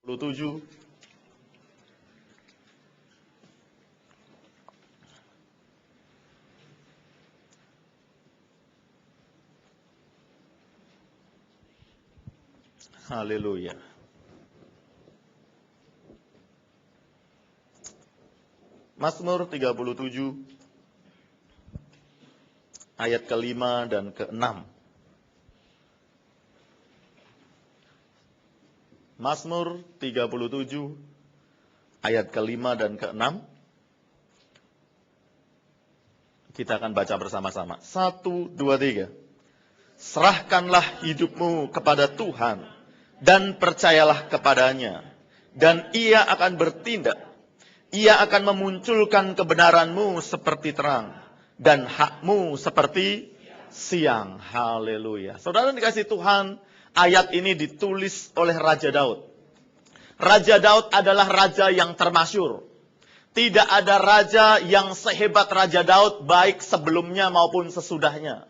27. Haleluya. Mazmur 37 ayat ke-5 dan ke-6. Mazmur 37 ayat ke-5 dan ke-6. Kita akan baca bersama-sama. 1, 2, 3. Serahkanlah hidupmu kepada Tuhan dan percayalah kepadanya, dan Ia akan bertindak. Ia akan memunculkan kebenaranmu seperti terang dan hakmu seperti siang. Haleluya. Saudara dikasih Tuhan, ayat ini ditulis oleh Raja Daud. Raja Daud adalah raja yang termasyur. Tidak ada raja yang sehebat Raja Daud, baik sebelumnya maupun sesudahnya.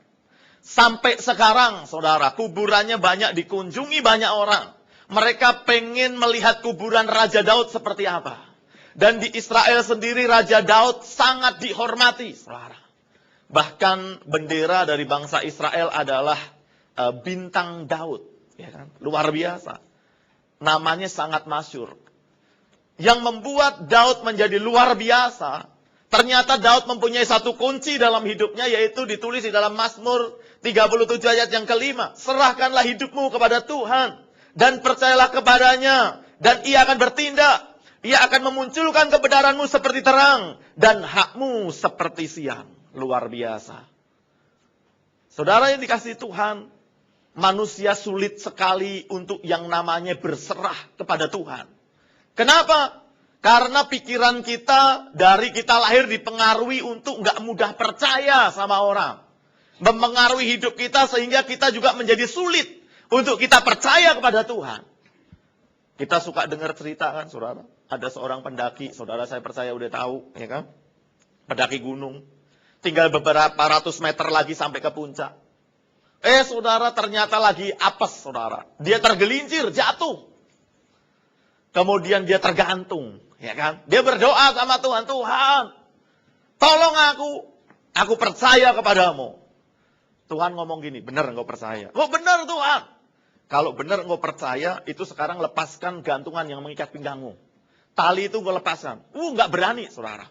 Sampai sekarang, saudara, kuburannya banyak dikunjungi banyak orang. Mereka pengen melihat kuburan Raja Daud seperti apa. Dan di Israel sendiri Raja Daud sangat dihormati, saudara. Bahkan bendera dari bangsa Israel adalah bintang Daud, ya kan? Luar biasa. Namanya sangat masyhur. Yang membuat Daud menjadi luar biasa, ternyata Daud mempunyai satu kunci dalam hidupnya, yaitu ditulis di dalam Mazmur 37 ayat yang ke-5. Serahkanlah hidupmu kepada Tuhan dan percayalah kepadanya, dan Ia akan bertindak. Ia akan memunculkan kebenaranmu seperti terang dan hakmu seperti siang. Luar biasa. Saudara yang dikasihi Tuhan, manusia sulit sekali untuk yang namanya berserah kepada Tuhan. Kenapa? Karena pikiran kita dari kita lahir dipengaruhi untuk nggak mudah percaya sama orang. Mempengaruhi hidup kita sehingga kita juga menjadi sulit untuk kita percaya kepada Tuhan. Kita suka dengar cerita kan, saudara. Ada seorang pendaki, saudara saya percaya udah tahu, ya kan? Pendaki gunung. Tinggal beberapa ratus meter lagi sampai ke puncak. Saudara, ternyata lagi apes, saudara. Dia tergelincir, jatuh. Kemudian dia tergantung, ya kan? Dia berdoa sama Tuhan, Tuhan, tolong aku percaya kepadamu. Tuhan ngomong gini, benar engkau percaya? Oh benar Tuhan. Kalau benar engkau percaya, itu sekarang lepaskan gantungan yang mengikat pinggangmu. Tali itu engkau lepaskan. Nggak berani, saudara.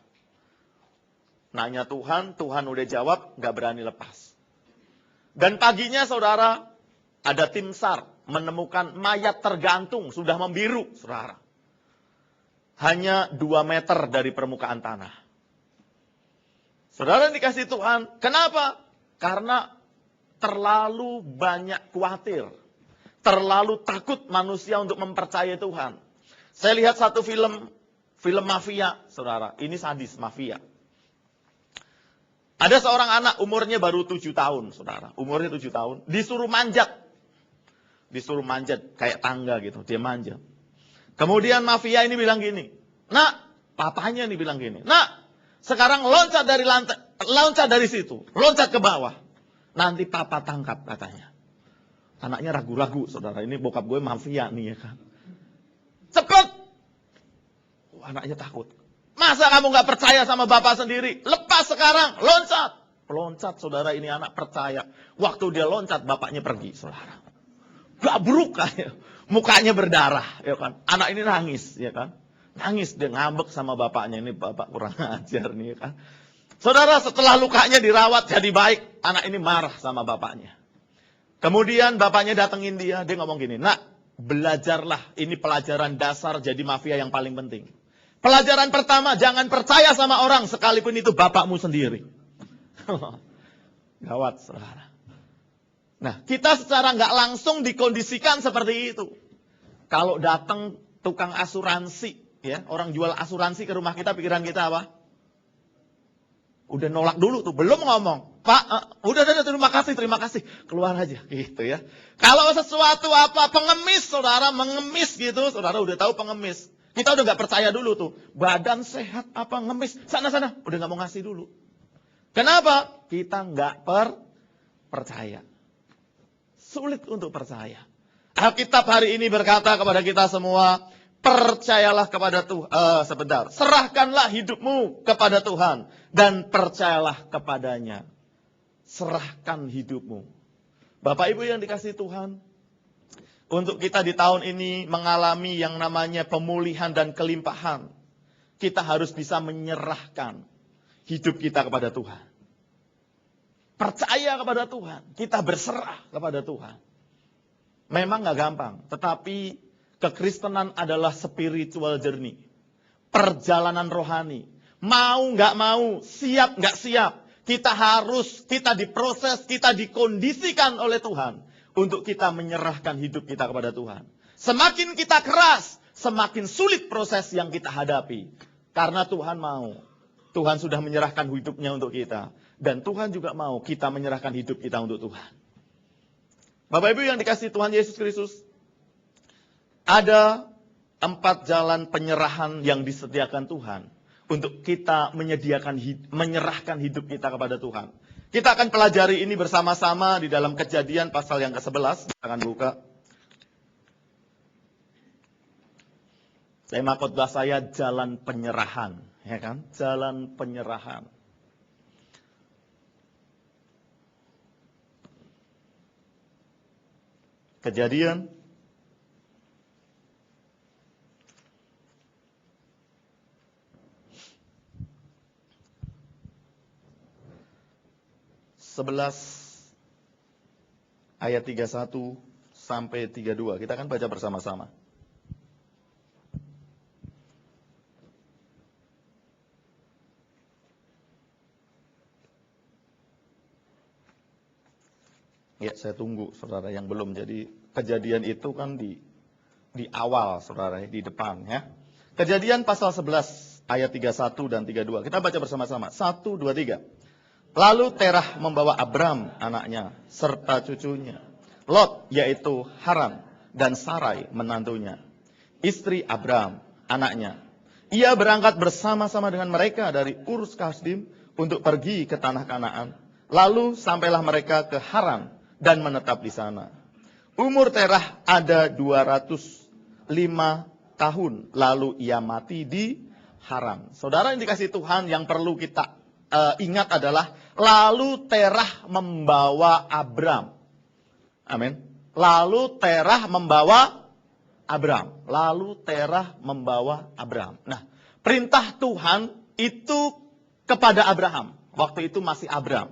Nanya Tuhan, Tuhan udah jawab, nggak berani lepas. Dan paginya, saudara, ada tim SAR menemukan mayat tergantung, sudah membiru, saudara. Hanya 2 meter dari permukaan tanah. Saudara yang dikasih Tuhan, kenapa? Karena terlalu banyak khawatir. Terlalu takut manusia untuk mempercayai Tuhan. Saya lihat satu film mafia, saudara. Ini sadis, mafia. Ada seorang anak umurnya baru 7 tahun, saudara. Umurnya 7 tahun. Disuruh manjat. Disuruh manjat kayak tangga gitu. Dia manjat. Kemudian mafia ini bilang gini. Nak, papanya nih bilang gini. Nak, sekarang loncat dari lantai. Loncat dari situ. Loncat ke bawah. Nanti papa tangkap katanya. Anaknya ragu-ragu, saudara. Ini bokap gue mafia nih, ya kan. Cepet! Anaknya takut. Masa kamu gak percaya sama bapak sendiri? Lepas sekarang, loncat. Loncat, saudara, ini anak percaya. Waktu dia loncat, bapaknya pergi, saudara. Gabruk kayak. Mukanya berdarah, ya kan. Anak ini nangis, ya kan. Nangis, dia ngambek sama bapaknya. Ini bapak kurang ajar nih, ya kan. Saudara, setelah lukanya dirawat jadi baik, anak ini marah sama bapaknya. Kemudian bapaknya datengin dia ngomong gini, nak, belajarlah, ini pelajaran dasar jadi mafia yang paling penting. Pelajaran pertama, jangan percaya sama orang sekalipun itu bapakmu sendiri. Gawat, saudara. Nah, kita secara nggak langsung dikondisikan seperti itu. Kalau datang tukang asuransi, ya, orang jual asuransi ke rumah kita, pikiran kita apa? Udah nolak dulu tuh, belum ngomong. Pak, udah terima kasih, keluar aja, gitu ya. Kalau sesuatu apa, pengemis, saudara, mengemis gitu, saudara udah tahu pengemis. Kita udah nggak percaya dulu tuh, badan sehat apa ngemis, sana, udah nggak mau ngasih dulu. Kenapa? Kita nggak percaya. Sulit untuk percaya. Alkitab hari ini berkata kepada kita semua, percayalah kepada Tuhan. Sebentar. Serahkanlah hidupmu kepada Tuhan dan percayalah kepadanya. Serahkan hidupmu. Bapak Ibu yang dikasihi Tuhan, untuk kita di tahun ini mengalami yang namanya pemulihan dan kelimpahan, kita harus bisa menyerahkan hidup kita kepada Tuhan. Percaya kepada Tuhan, kita berserah kepada Tuhan. Memang gak gampang, tetapi kekristenan adalah spiritual journey. Perjalanan rohani. Mau gak mau, siap gak siap. Kita diproses, kita dikondisikan oleh Tuhan. Untuk kita menyerahkan hidup kita kepada Tuhan. Semakin kita keras, semakin sulit proses yang kita hadapi. Karena Tuhan mau. Tuhan sudah menyerahkan hidupnya untuk kita. Dan Tuhan juga mau kita menyerahkan hidup kita untuk Tuhan. Bapak Ibu yang dikasihi Tuhan Yesus Kristus, ada 4 jalan penyerahan yang disediakan Tuhan untuk kita menyerahkan hidup kita kepada Tuhan. Kita akan pelajari ini bersama-sama di dalam Kejadian pasal yang ke-11. Kita akan buka. Tema khotbah saya jalan penyerahan, ya kan? Jalan penyerahan. Kejadian 11 ayat 31 sampai 32. Kita akan baca bersama-sama. Ya, saya tunggu saudara yang belum. Jadi kejadian itu kan di awal saudara, di depan ya. Kejadian pasal 11 ayat 31 dan 32. Kita baca bersama-sama. 1, 2, 3. Lalu Terah membawa Abram anaknya serta cucunya, Lot yaitu Haran dan Sarai menantunya, istri Abram anaknya. Ia berangkat bersama-sama dengan mereka dari Ur Kasdim untuk pergi ke tanah Kanaan. Lalu sampailah mereka ke Haran dan menetap di sana. Umur Terah ada 205 tahun, lalu ia mati di Haran. Saudara yang dikasihi Tuhan, yang perlu kita ingat adalah lalu Terah membawa Abram. Amin. Lalu Terah membawa Abram. Lalu Terah membawa Abram. Nah, perintah Tuhan itu kepada Abraham. Waktu itu masih Abram.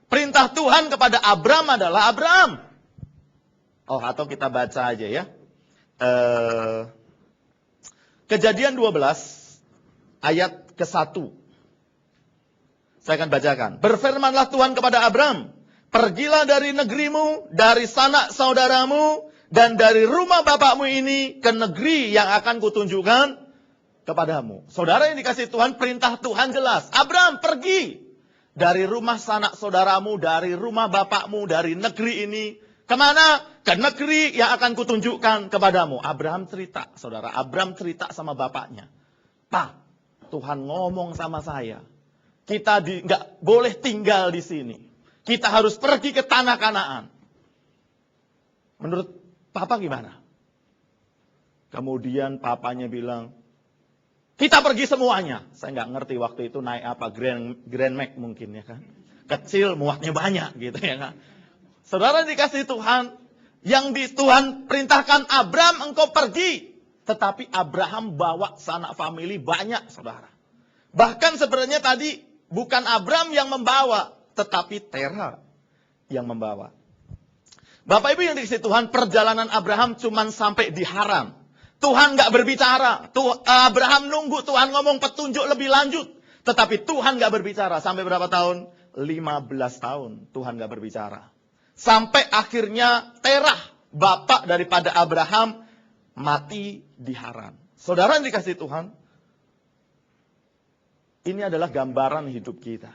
Perintah Tuhan kepada Abram adalah Abram. Oh, atau kita baca aja ya. Kejadian 12 ayat ke-1. Saya akan bacakan. Berfirmanlah Tuhan kepada Abram, pergilah dari negerimu, dari sanak saudaramu, dan dari rumah bapakmu ini ke negeri yang akan kutunjukkan kepadamu. Saudara yang dikasihi Tuhan, perintah Tuhan jelas. Abram, pergi dari rumah sanak saudaramu, dari rumah bapakmu, dari negeri ini. Kemana? Ke negeri yang akan kutunjukkan kepadamu. Abraham cerita, saudara. Abram cerita sama bapaknya. Pak, Tuhan ngomong sama saya. Kita nggak boleh tinggal di sini. Kita harus pergi ke tanah Kanaan. Menurut Papa gimana? Kemudian papanya bilang, kita pergi semuanya. Saya nggak ngerti waktu itu naik apa, Grand Max mungkin ya kan. Kecil muatnya banyak gitu ya kan. Saudara dikasih Tuhan, yang Tuhan perintahkan Abram engkau pergi. Tetapi Abraham bawa sanak famili banyak saudara. Bahkan sebenarnya tadi bukan Abram yang membawa, tetapi Terah yang membawa. Bapak Ibu yang dikasihi Tuhan, perjalanan Abraham cuma sampai di Haran. Tuhan nggak berbicara. Abraham nunggu Tuhan ngomong petunjuk lebih lanjut. Tetapi Tuhan nggak berbicara. Sampai berapa tahun? 15 tahun Tuhan nggak berbicara. Sampai akhirnya Terah, bapak daripada Abraham, mati di Haran. Saudara yang dikasihi Tuhan, ini adalah gambaran hidup kita.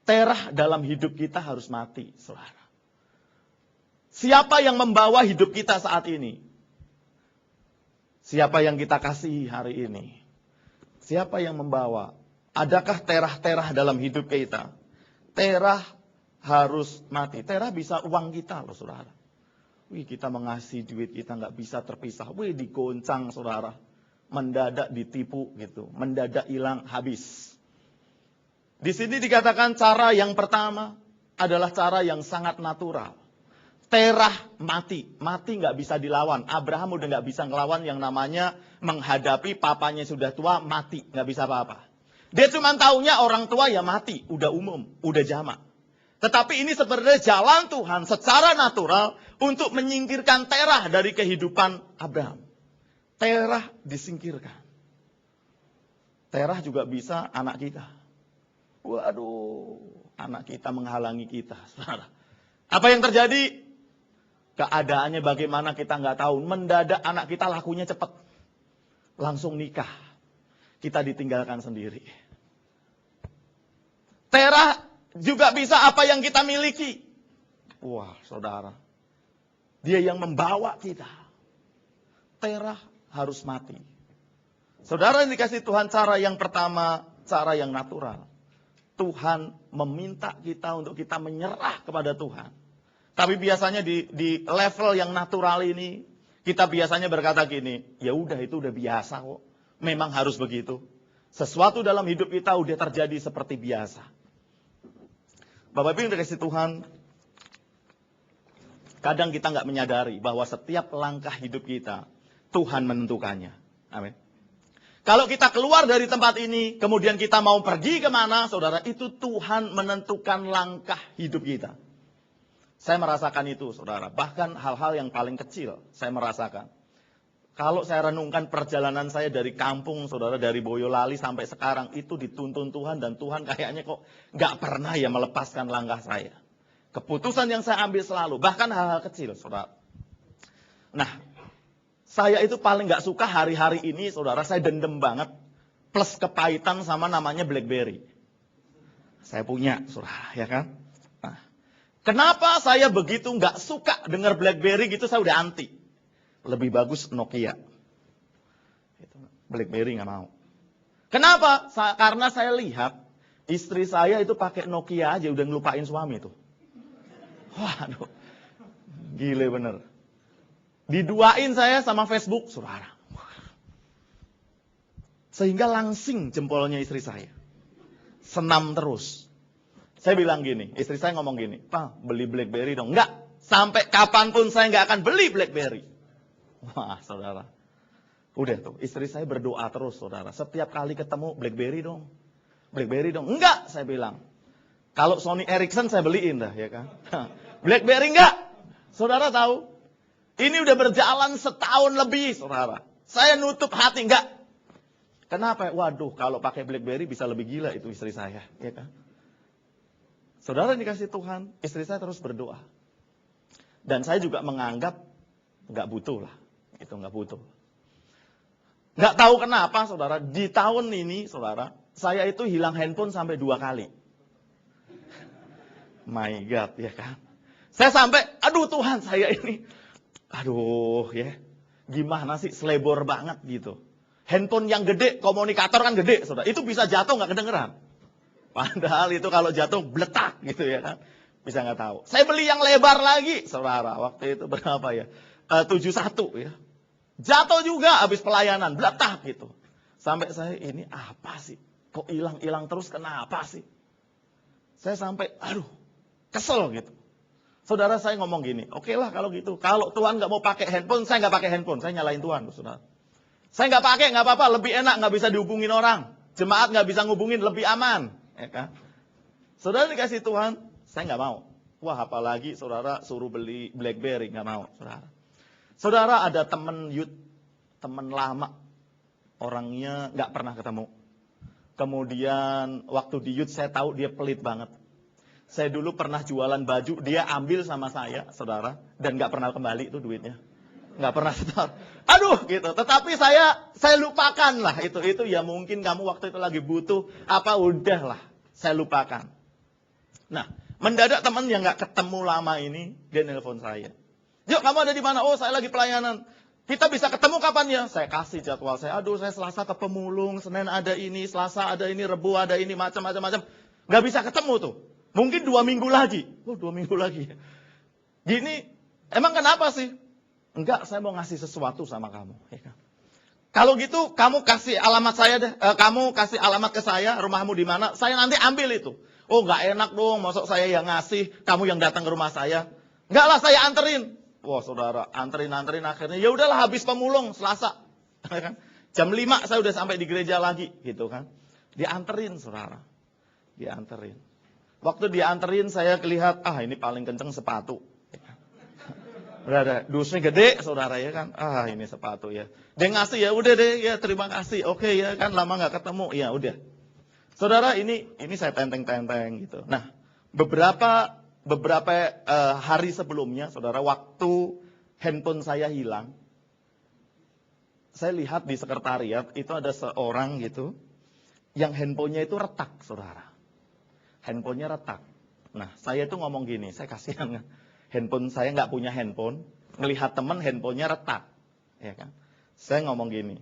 Terah dalam hidup kita harus mati, saudara. Siapa yang membawa hidup kita saat ini? Siapa yang kita kasihi hari ini? Siapa yang membawa? Adakah terah-terah dalam hidup kita? Terah harus mati. Terah bisa uang kita loh, saudara. Wih, kita mengasihi duit kita nggak bisa terpisah. Wih, digoncang saudara. Mendadak ditipu gitu. Mendadak hilang, habis. Di sini dikatakan cara yang pertama adalah cara yang sangat natural. Terah mati. Mati nggak bisa dilawan. Abraham udah nggak bisa ngelawan yang namanya menghadapi papanya sudah tua, mati. Nggak bisa apa-apa. Dia cuma taunya orang tua ya mati. Udah umum, udah jamak. Tetapi ini sebenarnya jalan Tuhan secara natural untuk menyingkirkan Terah dari kehidupan Abraham. Terah disingkirkan. Terah juga bisa anak kita. Waduh, anak kita menghalangi kita. Saudara. Apa yang terjadi? Keadaannya bagaimana kita nggak tahu. Mendadak anak kita lakunya cepat. Langsung nikah. Kita ditinggalkan sendiri. Terah juga bisa apa yang kita miliki. Wah, saudara. Dia yang membawa kita. Terah harus mati. Saudara yang dikasih Tuhan, cara yang pertama, cara yang natural. Tuhan meminta kita untuk kita menyerah kepada Tuhan. Tapi biasanya di level yang natural ini, kita biasanya berkata gini, ya udah itu udah biasa kok. Memang harus begitu. Sesuatu dalam hidup kita udah terjadi seperti biasa. Bapak Ibu yang dikasih Tuhan, kadang kita nggak menyadari bahwa setiap langkah hidup kita, Tuhan menentukannya. Amin. Kalau kita keluar dari tempat ini, kemudian kita mau pergi kemana, saudara, itu Tuhan menentukan langkah hidup kita. Saya merasakan itu, saudara. Bahkan hal-hal yang paling kecil, saya merasakan. Kalau saya renungkan perjalanan saya dari kampung, saudara, dari Boyolali sampai sekarang, itu dituntun Tuhan, dan Tuhan kayaknya kok nggak pernah ya melepaskan langkah saya. Keputusan yang saya ambil selalu, bahkan hal-hal kecil, saudara. Nah, saya itu paling nggak suka hari-hari ini, saudara, saya dendam banget, plus kepahitan sama namanya BlackBerry. Saya punya, saudara, ya kan? Nah, kenapa saya begitu nggak suka dengar BlackBerry gitu, saya udah anti. Lebih bagus Nokia. BlackBerry nggak mau. Kenapa? Karena saya lihat istri saya itu pakai Nokia aja udah ngelupain suami tuh. Waduh, gile bener. Diduain saya sama Facebook, saudara. Sehingga langsing jempolnya istri saya. Senam terus. Saya bilang gini, istri saya ngomong gini, Pak beli BlackBerry dong. Enggak, sampai kapanpun saya nggak akan beli BlackBerry. Wah, saudara. Udah tuh, istri saya berdoa terus, saudara. Setiap kali ketemu, BlackBerry dong. BlackBerry dong. Enggak, saya bilang. Kalau Sony Ericsson saya beliin dah, ya kan. BlackBerry enggak. Saudara tahu, ini udah berjalan setahun lebih, saudara. Saya nutup hati, enggak. Kenapa? Waduh, kalau pakai BlackBerry bisa lebih gila itu istri saya, ya kan. Saudara dikasih Tuhan, istri saya terus berdoa. Dan saya juga menganggap enggak butuh lah. Itu nggak butuh. Nggak tahu kenapa, saudara, di tahun ini, saudara, saya itu hilang handphone sampai 2 kali. My God, ya kan? Saya sampai, aduh Tuhan, saya ini, aduh ya, gimana sih, selebor banget gitu. Handphone yang gede, komunikator kan gede, saudara, itu bisa jatuh nggak kedengeran. Padahal itu kalau jatuh, bletak gitu ya kan. Bisa nggak tahu. Saya beli yang lebar lagi, saudara, waktu itu berapa ya? 71 ya. Jatuh juga habis pelayanan, bletak gitu. Sampai saya ini apa sih? Kok hilang-hilang terus, kenapa sih? Saya sampai, aduh, kesel gitu. Saudara saya ngomong gini, oke lah kalau gitu. Kalau Tuhan nggak mau pakai handphone, saya nggak pakai handphone. Saya nyalain Tuhan, saudara. Saya nggak pakai, nggak apa-apa. Lebih enak, nggak bisa dihubungin orang. Jemaat nggak bisa ngubungin, lebih aman. Ya kan? Saudara dikasih Tuhan, saya nggak mau. Wah, apalagi saudara suruh beli BlackBerry, nggak mau, saudara. Saudara ada teman lama, orangnya nggak pernah ketemu. Kemudian waktu di youth saya tahu dia pelit banget. Saya dulu pernah jualan baju, dia ambil sama saya, saudara, dan nggak pernah kembali itu duitnya, nggak pernah setor. Aduh, gitu. Tetapi saya lupakan lah itu ya mungkin kamu waktu itu lagi butuh apa udahlah, saya lupakan. Nah, mendadak teman yang nggak ketemu lama ini dia nelpon saya. Yuk, kamu ada di mana? Oh, saya lagi pelayanan. Kita bisa ketemu kapan ya? Saya kasih jadwal saya. Aduh, saya Selasa ke Pemulung, Senin ada ini, Selasa ada ini, Rebu ada ini, macam-macam. Gak bisa ketemu tuh. Mungkin 2 minggu lagi. Oh, 2 minggu lagi. Gini, Emang kenapa sih? Enggak, saya mau ngasih sesuatu sama kamu. Ya kan? Kalau gitu, kamu kasih alamat saya deh. Kamu kasih alamat ke saya, rumahmu di mana? Saya nanti ambil itu. Oh, nggak enak dong, masuk saya yang ngasih, kamu yang datang ke rumah saya. Enggak lah, saya anterin. Wah, saudara, anterin akhirnya. Ya udahlah, habis pemulung Selasa. Jam 5 saya udah sampai di gereja lagi, gitu kan. Dianterin, saudara. Dianterin. Waktu dianterin, saya lihat, ini paling kenceng sepatu. Udah ada, dusnya gede, saudara ya kan. Ini sepatu ya. Dia ngasih ya, udah deh, ya terima kasih. Oke ya kan, lama nggak ketemu, ya udah. Saudara, ini saya tenteng-tenteng gitu. Nah, beberapa hari sebelumnya, saudara, waktu handphone saya hilang, saya lihat di sekretariat itu ada seorang gitu, yang handphonenya itu retak, saudara. Handphonenya retak. Nah, saya itu ngomong gini, saya kasihan kan. Handphone saya nggak punya handphone, ngelihat teman handphonenya retak, ya kan? Saya ngomong gini,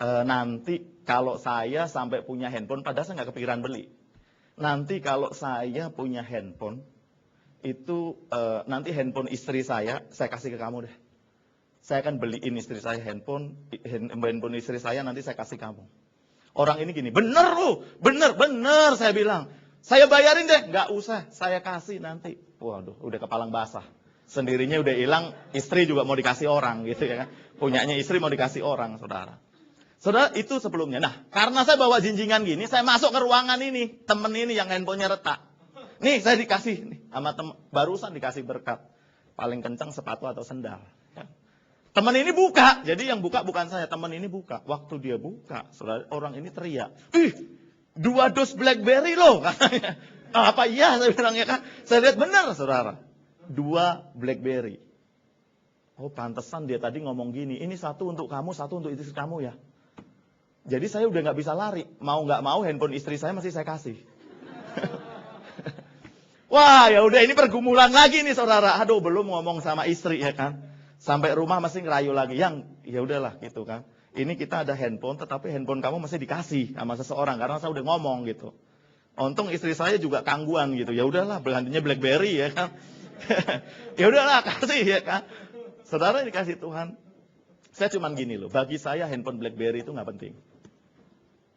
nanti kalau saya sampai punya handphone, padahal saya nggak kepikiran beli. Nanti kalau saya punya handphone, itu nanti handphone istri saya kasih ke kamu deh. Saya akan beliin istri saya handphone istri saya nanti saya kasih kamu. Orang ini gini, bener lu, bener, saya bilang. Saya bayarin deh, nggak usah, saya kasih nanti. Waduh, udah kepalang basah. Sendirinya udah hilang, istri juga mau dikasih orang gitu ya kan. Punyanya istri mau dikasih orang, saudara. Saudara, itu sebelumnya. Nah, karena saya bawa jinjingan gini, saya masuk ke ruangan ini, temen ini yang handphonenya retak. Nih, saya dikasih nih sama temen, barusan dikasih berkat. Paling kencang sepatu atau sendal. Ya. Temen ini buka, jadi yang buka bukan saya, temen ini buka. Waktu dia buka, saudara, orang ini teriak, 2 dos BlackBerry loh, katanya. Apa iya, saya bilang ya kan. Saya lihat benar, saudara. 2 BlackBerry. Oh, pantesan dia tadi ngomong gini, ini satu untuk kamu, satu untuk istri kamu ya. Jadi saya udah nggak bisa lari. Mau nggak mau handphone istri saya masih saya kasih. Wah, ya udah ini pergumulan lagi nih, saudara. Aduh, belum ngomong sama istri ya kan. Sampai rumah masih ngerayu lagi. Yang, ya udahlah gitu kan. Ini kita ada handphone, tetapi handphone kamu masih dikasih sama seseorang karena saya udah ngomong gitu. Untung istri saya juga kangguan gitu. Ya udahlah, belantinya BlackBerry ya kan. Ya udahlah, kasih ya kan. Saudara dikasih Tuhan. Saya cuman gini loh, bagi saya handphone BlackBerry itu nggak penting.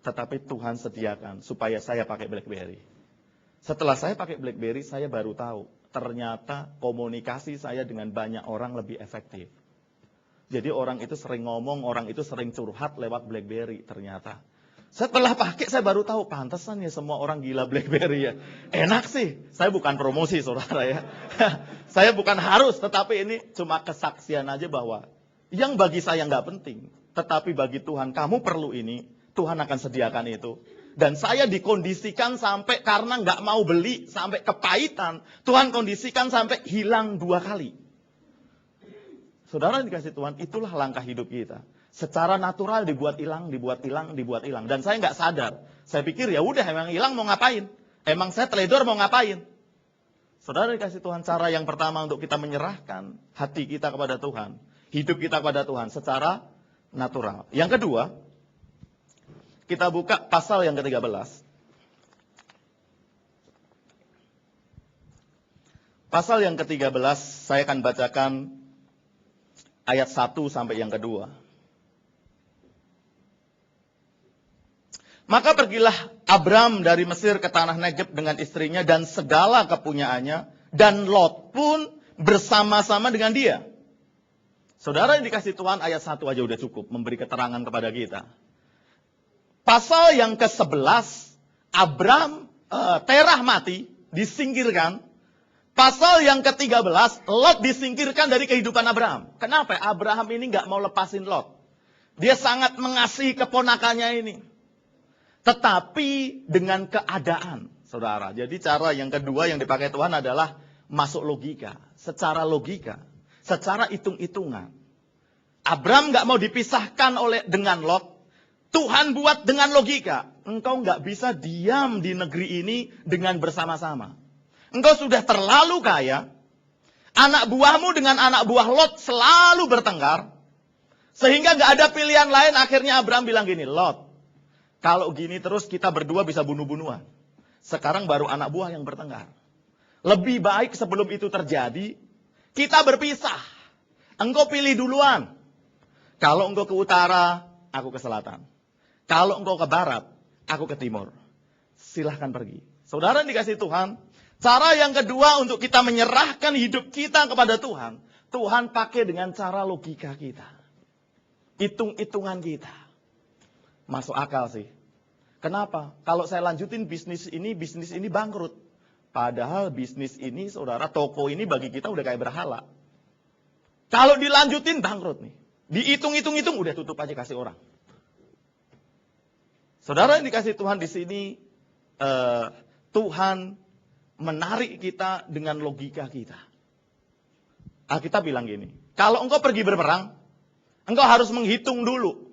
Tetapi Tuhan sediakan supaya saya pakai BlackBerry. Setelah saya pakai BlackBerry, saya baru tahu ternyata komunikasi saya dengan banyak orang lebih efektif. Jadi orang itu sering ngomong, orang itu sering curhat lewat BlackBerry ternyata. Setelah pakai saya baru tahu, pantesan ya semua orang gila BlackBerry ya. Enak sih, saya bukan promosi saudara ya. Saya bukan harus, tetapi ini cuma kesaksian aja bahwa yang bagi saya nggak penting. Tetapi bagi Tuhan, kamu perlu ini, Tuhan akan sediakan itu. Dan saya dikondisikan sampai karena nggak mau beli, sampai kepahitan. Tuhan kondisikan sampai hilang 2 kali. Saudara dikasih Tuhan, itulah langkah hidup kita. Secara natural dibuat hilang. Dan saya nggak sadar. Saya pikir ya udah emang hilang mau ngapain? Emang saya teledor mau ngapain? Saudara dikasih Tuhan, cara yang pertama untuk kita menyerahkan hati kita kepada Tuhan. Hidup kita kepada Tuhan secara natural. Yang kedua, kita buka pasal yang ke-13. Pasal yang ke-13 saya akan bacakan ayat 1 sampai yang kedua. Maka pergilah Abram dari Mesir ke tanah Negeb dengan istrinya dan segala kepunyaannya, dan Lot pun bersama-sama dengan dia. Saudara yang dikasih Tuhan, ayat 1 aja udah cukup memberi keterangan kepada kita. Pasal yang ke-11, Abram, Terah mati, disingkirkan. Pasal yang ke-13, Lot disingkirkan dari kehidupan Abraham. Kenapa? Abraham ini nggak mau lepasin Lot. Dia sangat mengasihi keponakannya ini. Tetapi dengan keadaan, saudara. Jadi cara yang kedua yang dipakai Tuhan adalah masuk logika. Secara logika. Secara hitung-hitungan. Abraham nggak mau dipisahkan dengan Lot. Tuhan buat dengan logika. Engkau nggak bisa diam di negeri ini dengan bersama-sama. Engkau sudah terlalu kaya. Anak buahmu dengan anak buah Lot selalu bertengkar. Sehingga nggak ada pilihan lain. Akhirnya Abraham bilang gini, Lot, kalau gini terus kita berdua bisa bunuh-bunuhan. Sekarang baru anak buah yang bertengkar. Lebih baik sebelum itu terjadi, Kita berpisah. Engkau pilih duluan. Kalau engkau ke utara, aku ke selatan. Kalau engkau ke barat, aku ke timur. Silahkan pergi. Saudara yang dikasihi Tuhan, cara yang kedua untuk kita menyerahkan hidup kita kepada Tuhan, Tuhan pakai dengan cara logika kita. Hitung-hitungan kita. Masuk akal sih. Kenapa? Kalau saya lanjutin bisnis ini bangkrut. Padahal bisnis ini, saudara, toko ini bagi kita udah kayak berhala. Kalau dilanjutin bangkrut nih. Dihitung-hitung, udah tutup aja kasih orang. Saudara yang dikasih Tuhan di sini, Tuhan menarik kita dengan logika kita. Alkitab bilang gini, kalau engkau pergi berperang, engkau harus menghitung dulu.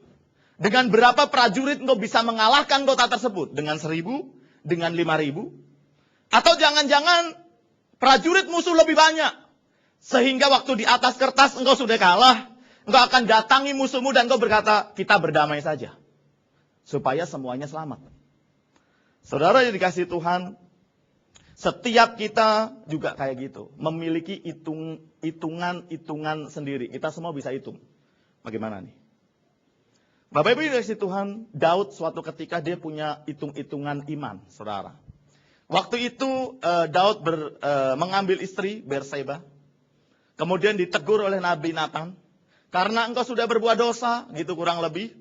Dengan berapa prajurit engkau bisa mengalahkan kota tersebut? Dengan 1.000? Dengan 5.000? Atau jangan-jangan prajurit musuh lebih banyak. Sehingga waktu di atas kertas engkau sudah kalah, engkau akan datangi musuhmu dan engkau berkata, kita berdamai saja. Supaya semuanya selamat. Saudara yang dikasihi Tuhan, setiap kita juga kayak gitu. Memiliki hitungan-hitungan sendiri. Kita semua bisa hitung. Bagaimana nih? Bapak Ibu dikasihi Tuhan, Daud suatu ketika dia punya hitung-hitungan iman, saudara. Waktu itu Daud mengambil istri Berseba. Kemudian ditegur oleh Nabi Nathan. Karena engkau sudah berbuat dosa, gitu kurang lebih.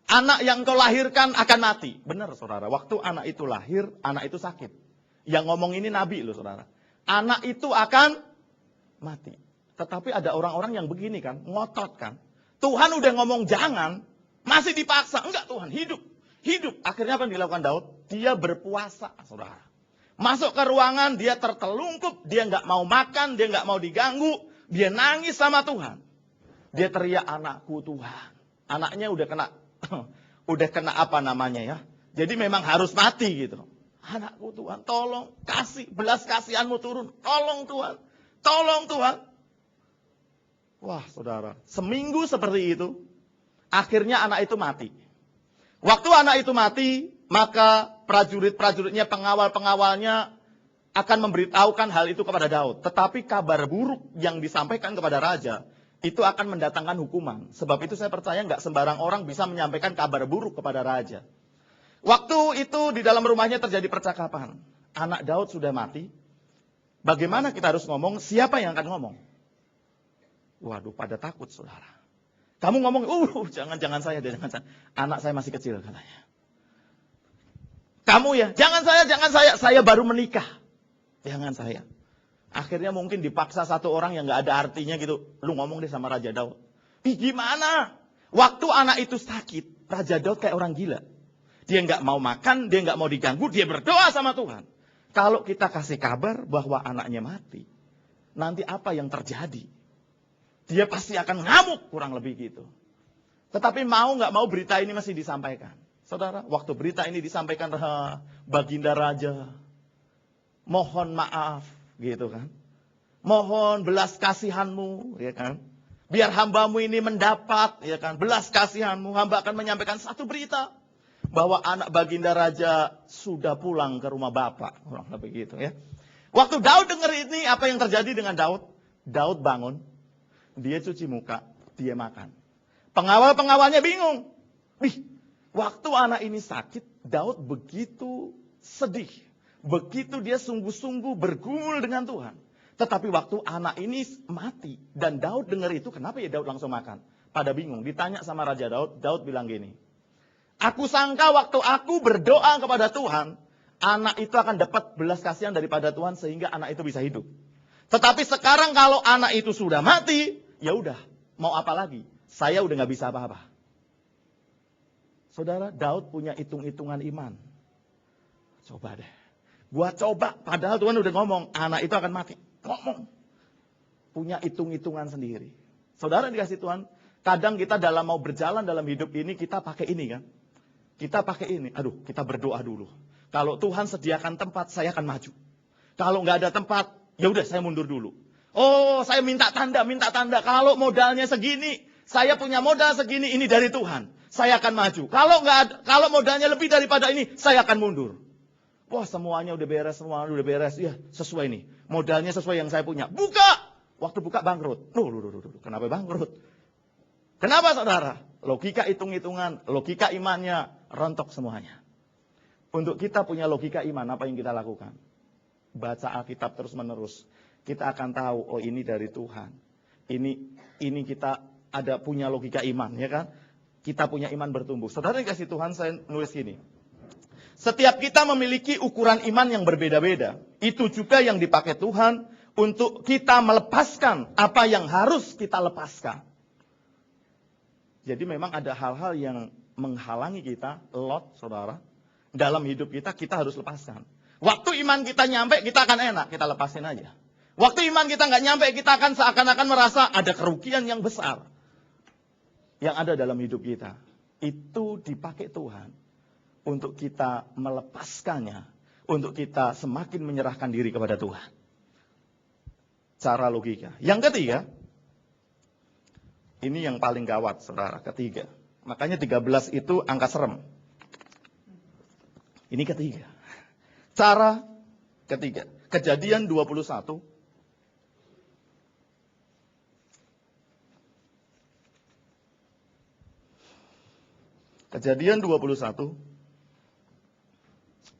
Anak yang engkau lahirkan akan mati. Benar saudara, waktu anak itu lahir, anak itu sakit. Yang ngomong ini Nabi loh saudara. Anak itu akan mati. Tetapi ada orang-orang yang begini kan, ngotot kan. Tuhan udah ngomong jangan, masih dipaksa. Enggak Tuhan, hidup. Akhirnya apa yang dilakukan Daud? Dia berpuasa saudara. Masuk ke ruangan, dia tertelungkup, dia nggak mau makan, dia nggak mau diganggu. Dia nangis sama Tuhan. Dia teriak, anakku Tuhan. Anaknya udah kena apa namanya ya. Jadi memang harus mati gitu. Anakku Tuhan, tolong kasih, belas kasihanmu turun. Tolong Tuhan. Wah saudara, seminggu seperti itu. Akhirnya anak itu mati. Waktu anak itu mati, maka prajurit-prajuritnya, pengawal-pengawalnya akan memberitahukan hal itu kepada Daud. Tetapi kabar buruk yang disampaikan kepada raja, itu akan mendatangkan hukuman. Sebab itu saya percaya nggak sembarang orang bisa menyampaikan kabar buruk kepada raja. Waktu itu di dalam rumahnya terjadi percakapan. Anak Daud sudah mati. Bagaimana kita harus ngomong? Siapa yang akan ngomong? Waduh, pada takut saudara. Kamu ngomong, jangan saya. Anak saya masih kecil katanya. Kamu ya, jangan saya baru menikah. Jangan saya. Akhirnya mungkin dipaksa satu orang yang gak ada artinya gitu. Lu ngomong deh sama Raja Daud. Gimana? Waktu anak itu sakit, Raja Daud kayak orang gila. Dia gak mau makan, dia gak mau diganggu, dia berdoa sama Tuhan. Kalau kita kasih kabar bahwa anaknya mati, nanti apa yang terjadi? Dia pasti akan ngamuk, kurang lebih gitu. Tetapi mau gak mau berita ini masih disampaikan. Saudara, waktu berita ini disampaikan, Baginda Raja, mohon maaf, gitu kan. Mohon belas kasihanmu, ya kan. Biar hambamu ini mendapat, ya kan, belas kasihanmu. Hamba akan menyampaikan satu berita. Bahwa anak Baginda Raja sudah pulang ke rumah bapak. Kurang lebih gitu ya. Waktu Daud dengar ini, apa yang terjadi dengan Daud? Daud bangun. Dia cuci muka, dia makan. Pengawal-pengawalnya bingung. Waktu anak ini sakit, Daud begitu sedih. Begitu dia sungguh-sungguh bergumul dengan Tuhan. Tetapi waktu anak ini mati, dan Daud dengar itu, kenapa ya Daud langsung makan? Pada bingung, ditanya sama Raja Daud, Daud bilang gini. Aku sangka waktu aku berdoa kepada Tuhan, anak itu akan dapat belas kasihan daripada Tuhan sehingga anak itu bisa hidup. Tetapi sekarang kalau anak itu sudah mati, ya udah, mau apa lagi? Saya udah gak bisa apa-apa. Saudara, Daud punya hitung-hitungan iman. Coba deh. Gua coba, padahal Tuhan udah ngomong, anak itu akan mati. Ngomong. Punya hitung-hitungan sendiri. Saudara dikasih Tuhan, kadang kita dalam mau berjalan dalam hidup ini, kita pakai ini kan. Kita pakai ini. Aduh, kita berdoa dulu. Kalau Tuhan sediakan tempat, saya akan maju. Kalau nggak ada tempat, ya udah saya mundur dulu. Oh, saya minta tanda. Kalau modalnya segini, saya punya modal segini, ini dari Tuhan. Saya akan maju. Kalau modalnya lebih daripada ini, saya akan mundur. Wah, semuanya udah beres. Ya, sesuai nih. Modalnya sesuai yang saya punya. Buka! Waktu buka bangkrut. Kenapa bangkrut? Kenapa saudara? Logika hitung-hitungan, logika imannya rontok semuanya. Untuk kita punya logika iman, apa yang kita lakukan? Baca Alkitab terus-menerus. Kita akan tahu, oh ini dari Tuhan. Ini kita ada punya logika iman, ya kan? Kita punya iman bertumbuh. Saudara dikasih Tuhan, saya nulis gini. Setiap kita memiliki ukuran iman yang berbeda-beda. Itu juga yang dipakai Tuhan untuk kita melepaskan apa yang harus kita lepaskan. Jadi memang ada hal-hal yang menghalangi kita, saudara. Dalam hidup kita harus lepaskan. Waktu iman kita nyampe, kita akan enak, kita lepasin aja. Waktu iman kita nggak nyampe, kita akan seakan-akan merasa ada kerugian yang besar yang ada dalam hidup kita. Itu dipakai Tuhan untuk kita melepaskannya, untuk kita semakin menyerahkan diri kepada Tuhan. Cara logika. Yang ketiga, ini yang paling gawat, saudara, ketiga. Makanya 13 itu angka serem. Ini ketiga. Cara ketiga. Kejadian 21. Kejadian 21.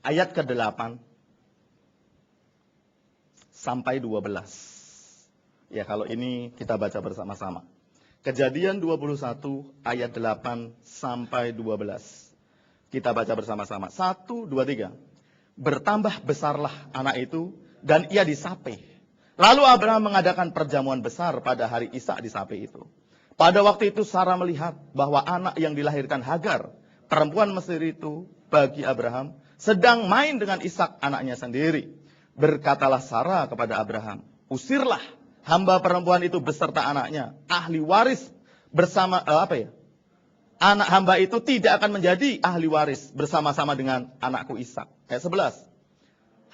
Ayat ke-8 sampai 12. Ya, kalau ini kita baca bersama-sama. Kejadian 21 ayat 8 sampai 12. Kita baca bersama-sama. 1, 2, 3. Bertambah besarlah anak itu dan ia disape. Lalu Abraham mengadakan perjamuan besar pada hari Ishak disape itu. Pada waktu itu Sarah melihat bahwa anak yang dilahirkan Hagar, perempuan Mesir itu bagi Abraham, sedang main dengan Ishak anaknya sendiri. Berkatalah Sarah kepada Abraham, usirlah hamba perempuan itu beserta anaknya. Ahli waris bersama, anak hamba itu tidak akan menjadi ahli waris bersama-sama dengan anakku Ishak. Ayat 11.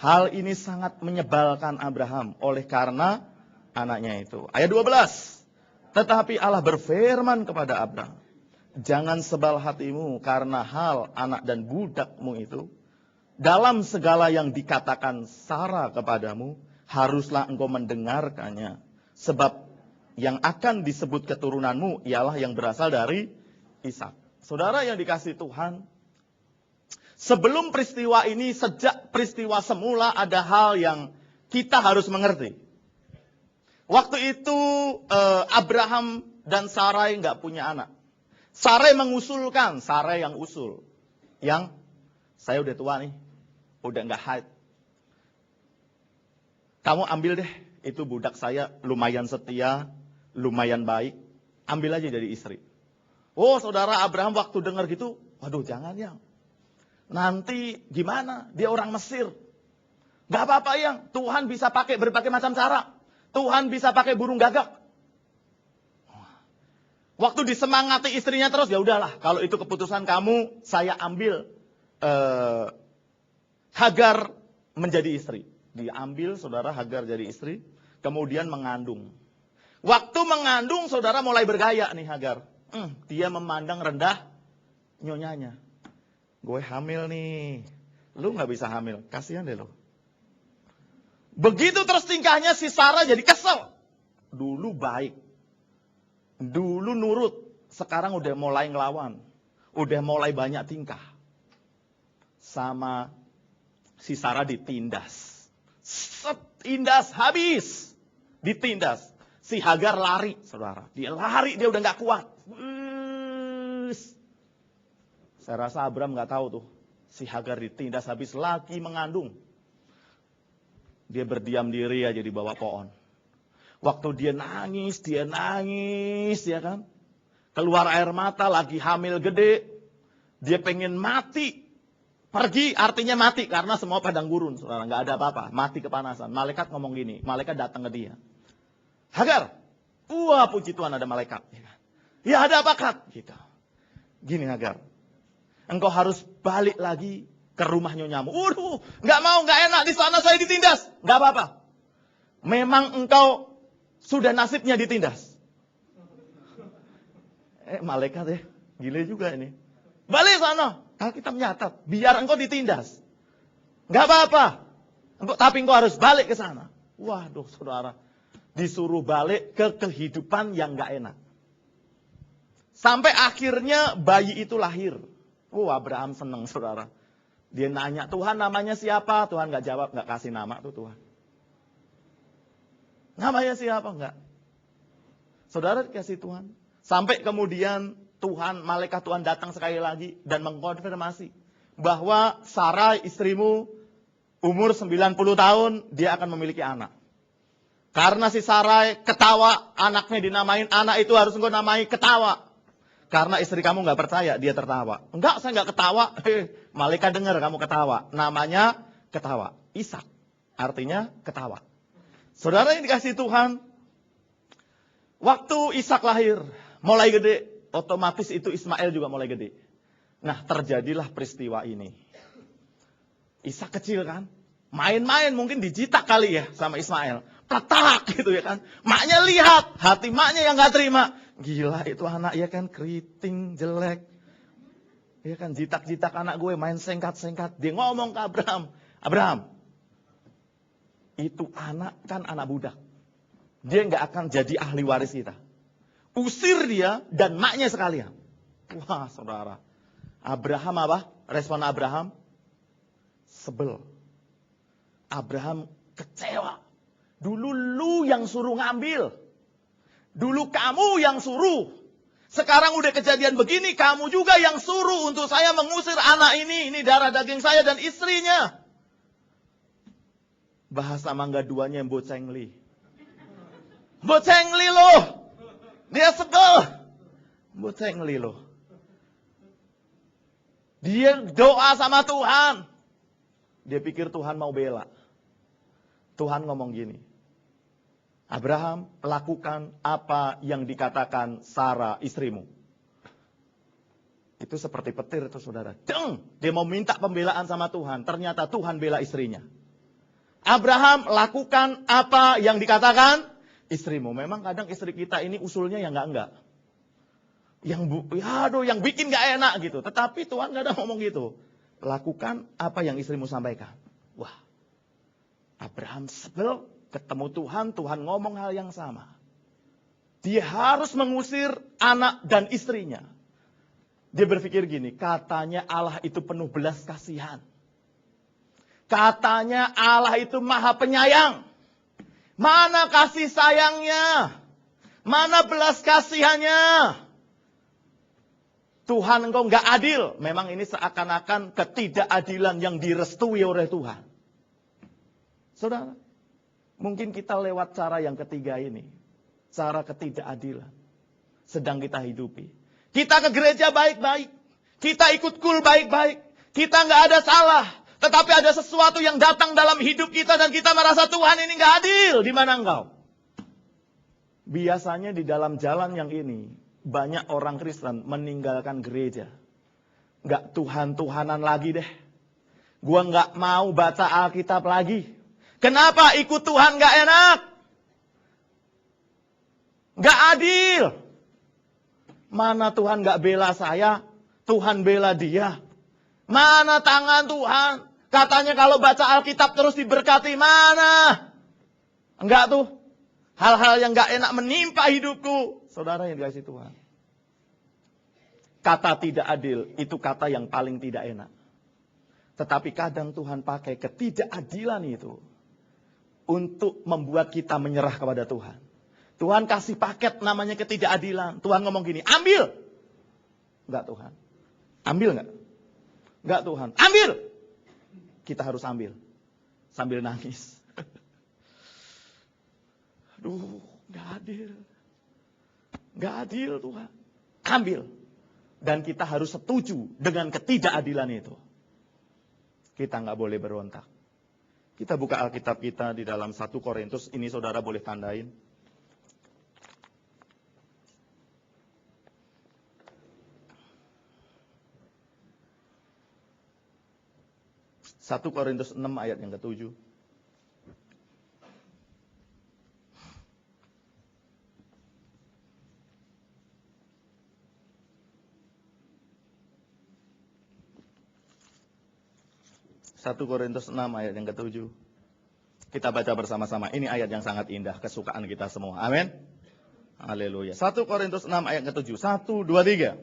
Hal ini sangat menyebalkan Abraham oleh karena anaknya itu. Ayat 12. Tetapi Allah berfirman kepada Abraham, jangan sebal hatimu karena hal anak dan budakmu itu. Dalam segala yang dikatakan Sarah kepadamu, haruslah engkau mendengarkannya. Sebab yang akan disebut keturunanmu ialah yang berasal dari Ishak. Saudara yang dikasih Tuhan, sebelum peristiwa ini, sejak peristiwa semula ada hal yang kita harus mengerti. Waktu itu Abraham dan Sarai nggak punya anak. Sarai mengusulkan, Sarai yang usul. Yang saya udah tua nih, udah nggak haid. Kamu ambil deh, itu budak saya lumayan setia, lumayan baik. Ambil aja dari istri. Oh saudara Abraham waktu dengar gitu, waduh jangan yang. Nanti gimana? Dia orang Mesir. Gak apa-apa yang, Tuhan bisa pakai berbagai macam cara. Tuhan bisa pakai burung gagak. Waktu disemangati istrinya terus, ya udahlah. Kalau itu keputusan kamu, saya ambil Hagar menjadi istri. Diambil saudara Hagar jadi istri, kemudian mengandung. Waktu mengandung saudara mulai bergaya nih Hagar. Dia memandang rendah nyonyanya. Gue hamil nih, lu gak bisa hamil, kasihan deh lo. Begitu terus tingkahnya si Sarah jadi kesel. Dulu baik, dulu nurut, sekarang udah mulai ngelawan. Udah mulai banyak tingkah. Sama si Sarah ditindas. Tindas habis. Ditindas. Si Hagar lari, saudara. Dia lari, dia udah gak kuat. Saya rasa Abraham gak tahu tuh. Si Hagar ditindas habis lagi mengandung. Dia berdiam diri aja di bawah pohon. Waktu dia nangis, ya kan. Keluar air mata, lagi hamil gede. Dia pengen mati. Pergi artinya mati karena semua padang gurun, saudara, nggak ada apa-apa, mati kepanasan. Malaikat ngomong gini, malaikat datang ke dia. Hagar, wah puji Tuhan ada malaikat. Ya ada apa Kat? Gitu. Gini Hagar, engkau harus balik lagi ke rumah nyonyamu. Nggak mau, nggak enak di sana saya ditindas. Nggak apa-apa. Memang engkau sudah nasibnya ditindas. Malaikat gile juga ini. Balik sana. Alkitab nyatat, biar engkau ditindas. Nggak apa-apa. Tapi engkau harus balik ke sana. Waduh saudara. disuruh balik ke kehidupan yang gak enak. Sampai akhirnya bayi itu lahir. Abraham senang, saudara. Dia nanya, Tuhan namanya siapa? Tuhan gak jawab, gak kasih nama tuh Tuhan. Namanya siapa? Enggak. Saudara dikasih Tuhan. Sampai kemudian malaikat Tuhan datang sekali lagi dan mengkonfirmasi bahwa Sarah istrimu umur 90 tahun, dia akan memiliki anak. Karena si Sarai ketawa, anaknya dinamain, anak itu harus engkau namai ketawa. Karena istri kamu nggak percaya, dia tertawa. Enggak, saya nggak ketawa. Malaikat dengar kamu ketawa. Namanya ketawa. Ishak, artinya ketawa. Saudara yang dikasih Tuhan, waktu Ishak lahir, mulai gede, otomatis itu Ismail juga mulai gede. Nah, terjadilah peristiwa ini. Ishak kecil kan, main-main mungkin dijitak kali ya sama Ismail. Petak gitu ya kan. Maknya lihat, hati maknya yang gak terima. Gila itu anak ya kan, keriting, jelek. Ya kan, jitak-jitak anak gue, main sengkat-sengkat. Dia ngomong ke Abraham, Abraham, itu anak kan anak budak. Dia gak akan jadi ahli waris kita. Usir dia dan maknya sekalian. Wah saudara, Abraham apa? Respon Abraham? Sebel. Abraham kecewa. Dulu lu yang suruh ngambil. Dulu kamu yang suruh. Sekarang udah kejadian begini, kamu juga yang suruh untuk saya mengusir anak ini. Ini darah daging saya dan istrinya. Bahasa Mangga Duanya yang bocengli. Bocengli loh. Dia sebel. Bocengli loh. Dia doa sama Tuhan. Dia pikir Tuhan mau bela. Tuhan ngomong gini. Abraham, lakukan apa yang dikatakan Sarah istrimu. Itu seperti petir itu saudara. Dia mau minta pembelaan sama Tuhan. Ternyata Tuhan bela istrinya. Abraham, lakukan apa yang dikatakan istrimu. Memang kadang istri kita ini usulnya yang enggak. Yang bikin gak enak gitu. Tetapi Tuhan gak ada ngomong gitu. Lakukan apa yang istrimu sampaikan. Wah, Abraham sebel. Ketemu Tuhan, Tuhan ngomong hal yang sama. Dia harus mengusir anak dan istrinya. Dia berpikir gini, katanya Allah itu penuh belas kasihan. Katanya Allah itu maha penyayang. Mana kasih sayangnya? Mana belas kasihannya? Tuhan engkau nggak adil. Memang ini seakan-akan ketidakadilan yang direstui oleh Tuhan. Saudara, mungkin kita lewat cara yang ketiga ini. Cara ketidakadilan. Sedang kita hidupi. Kita ke gereja baik-baik. Kita ikut kul baik-baik. Kita nggak ada salah. Tetapi ada sesuatu yang datang dalam hidup kita. Dan kita merasa Tuhan ini nggak adil. Di mana engkau? Biasanya di dalam jalan yang ini. Banyak orang Kristen meninggalkan gereja. Nggak Tuhan-Tuhanan lagi deh. Gua nggak mau baca Alkitab lagi. Kenapa ikut Tuhan gak enak? Gak adil. Mana Tuhan gak bela saya? Tuhan bela dia. Mana tangan Tuhan? Katanya kalau baca Alkitab terus diberkati. Mana? Enggak tuh. Hal-hal yang gak enak menimpa hidupku. Saudara yang dikasih Tuhan. Kata tidak adil itu kata yang paling tidak enak. Tetapi kadang Tuhan pakai ketidakadilan itu untuk membuat kita menyerah kepada Tuhan. Tuhan kasih paket namanya ketidakadilan. Tuhan ngomong gini, ambil. Enggak Tuhan. Ambil enggak? Enggak Tuhan. Ambil. Kita harus ambil. Sambil nangis. Aduh, enggak adil. Enggak adil Tuhan. Ambil. Dan kita harus setuju dengan ketidakadilan itu. Kita enggak boleh berontak. Kita buka Alkitab kita di dalam 1 Korintus. Ini saudara boleh tandain. 1 Korintus 6 ayat yang ke-7. Satu Korintus 6 ayat yang ke-7. Kita baca bersama-sama. Ini ayat yang sangat indah, kesukaan kita semua. Amin. Haleluya. 1 Korintus 6 ayat ke-7. 1, 2, 3.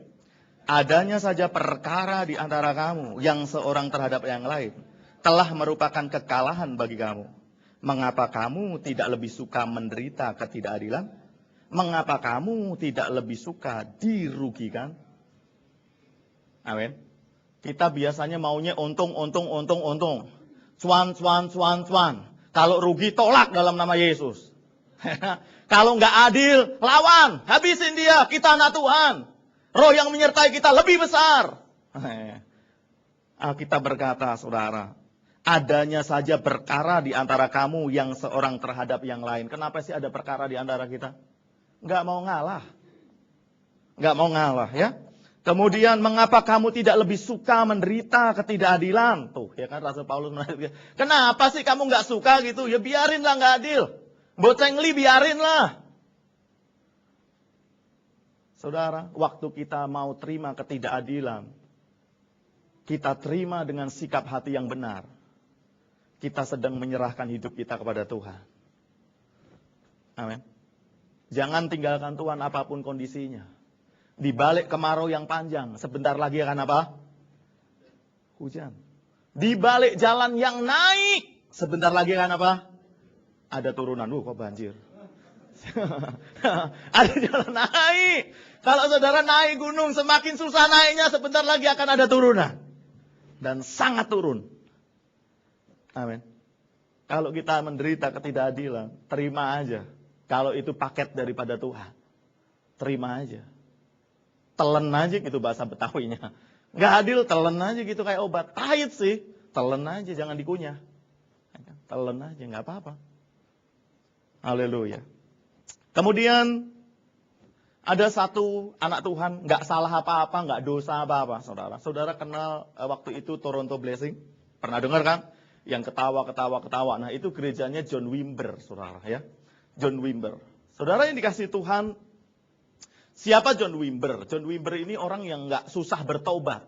Adanya saja perkara di antara kamu yang seorang terhadap yang lain telah merupakan kekalahan bagi kamu. Mengapa kamu tidak lebih suka menderita ketidakadilan? Mengapa kamu tidak lebih suka dirugikan? Amin. Kita biasanya maunya untung. Cuan. Kalau rugi, tolak dalam nama Yesus. Kalau nggak adil, lawan. Habisin dia. Kita anak Tuhan. Roh yang menyertai kita lebih besar. Alkitab berkata, saudara, adanya saja perkara di antara kamu yang seorang terhadap yang lain. Kenapa sih ada perkara di antara kita? Nggak mau ngalah. Nggak mau ngalah, ya. Kemudian, mengapa kamu tidak lebih suka menderita ketidakadilan? Tuh, ya kan Rasul Paulus menariknya. Kenapa sih kamu nggak suka gitu? Ya biarinlah nggak adil. Bocengli biarinlah. Saudara, waktu kita mau terima ketidakadilan, kita terima dengan sikap hati yang benar. Kita sedang menyerahkan hidup kita kepada Tuhan. Amin. Jangan tinggalkan Tuhan apapun kondisinya. Di balik kemarau yang panjang, sebentar lagi akan apa? Hujan. Di balik jalan yang naik, sebentar lagi akan apa? Ada turunan. Kok banjir? Ada jalan naik. Kalau saudara naik gunung, semakin susah naiknya, sebentar lagi akan ada turunan. Dan sangat turun. Amin. Kalau kita menderita ketidakadilan, terima aja. Kalau itu paket daripada Tuhan, terima aja. Telen aja gitu bahasa Betawinya. Nggak adil, telen aja gitu kayak obat. Pahit sih, telen aja, jangan dikunyah. Telen aja, nggak apa-apa. Haleluya. Kemudian ada satu anak Tuhan, nggak salah apa-apa, nggak dosa apa-apa, saudara. Saudara kenal waktu itu Toronto Blessing? Pernah dengar kan? Yang ketawa. Nah, itu gerejanya John Wimber, saudara, ya. John Wimber. Saudara yang dikasih Tuhan, siapa John Wimber? John Wimber ini orang yang nggak susah bertobat.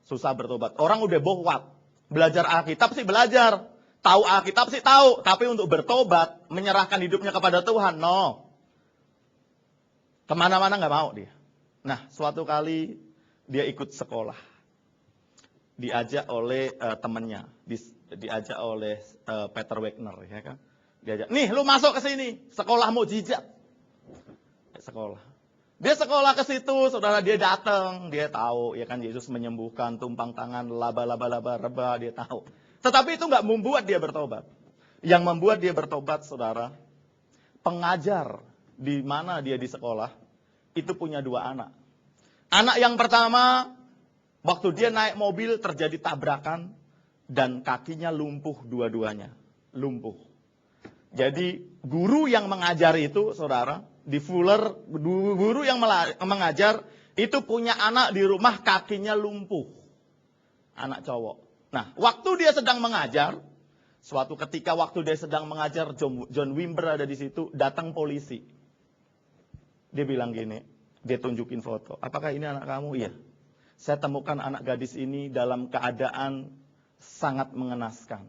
Susah bertobat. Orang udah bohwat. Belajar Alkitab sih belajar. Tahu Alkitab sih tahu. Tapi untuk bertobat, menyerahkan hidupnya kepada Tuhan, no. Kemana-mana nggak mau dia. Nah, suatu kali dia ikut sekolah. Diajak oleh temannya. Diajak oleh Peter Wagner, ya kan. Diajak, nih lu masuk ke sini. Sekolah mukjizat. Sekolah. Dia sekolah ke situ, saudara, dia datang, dia tahu, ya kan, Yesus menyembuhkan, tumpang tangan, reba, dia tahu. Tetapi itu nggak membuat dia bertobat. Yang membuat dia bertobat, saudara, pengajar di mana dia di sekolah, itu punya 2 anak. Anak yang pertama, waktu dia naik mobil terjadi tabrakan, dan kakinya lumpuh dua-duanya. Lumpuh. Jadi guru yang mengajar itu, saudara, di Fuller, guru yang mengajar, itu punya anak di rumah kakinya lumpuh. Anak cowok. Nah, waktu dia sedang mengajar, suatu ketika waktu dia sedang mengajar, John Wimber ada di situ, datang polisi. Dia bilang gini, dia tunjukin foto. Apakah ini anak kamu? Iya. Saya temukan anak gadis ini dalam keadaan sangat mengenaskan.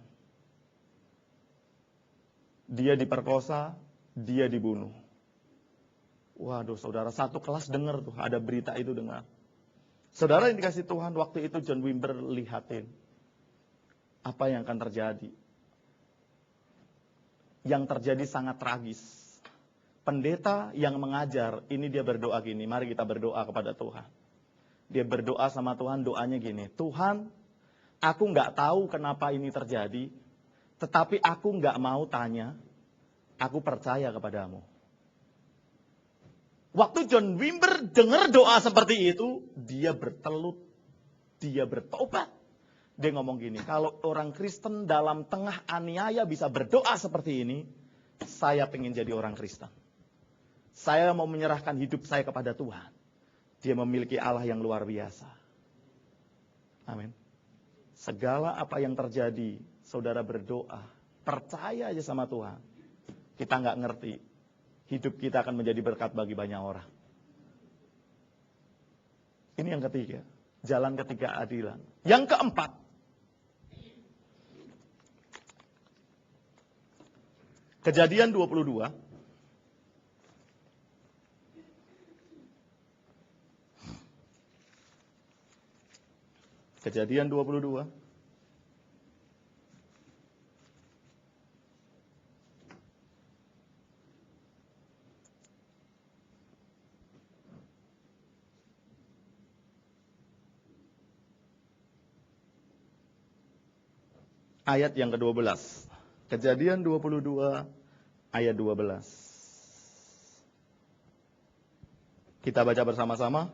Dia diperkosa, dia dibunuh. Waduh, saudara, satu kelas dengar tuh, ada berita itu dengar. Saudara yang dikasih Tuhan, waktu itu John Wimber lihatin apa yang akan terjadi. Yang terjadi sangat tragis. Pendeta yang mengajar, ini dia berdoa gini, mari kita berdoa kepada Tuhan. Dia berdoa sama Tuhan, doanya gini, Tuhan, aku nggak tahu kenapa ini terjadi, tetapi aku nggak mau tanya, aku percaya kepadamu. Waktu John Wimber dengar doa seperti itu, dia bertelut, dia bertobat. Dia ngomong gini, kalau orang Kristen dalam tengah aniaya bisa berdoa seperti ini, saya pengen jadi orang Kristen. Saya mau menyerahkan hidup saya kepada Tuhan. Dia memiliki Allah yang luar biasa. Amin. Segala apa yang terjadi, saudara berdoa, percaya aja sama Tuhan. Kita nggak ngerti, hidup kita akan menjadi berkat bagi banyak orang. Ini yang ketiga, jalan ketiga adilan. Yang keempat, Kejadian 22. Kejadian 22. Ayat yang ke-12. Kejadian 22 ayat 12. Kita baca bersama-sama.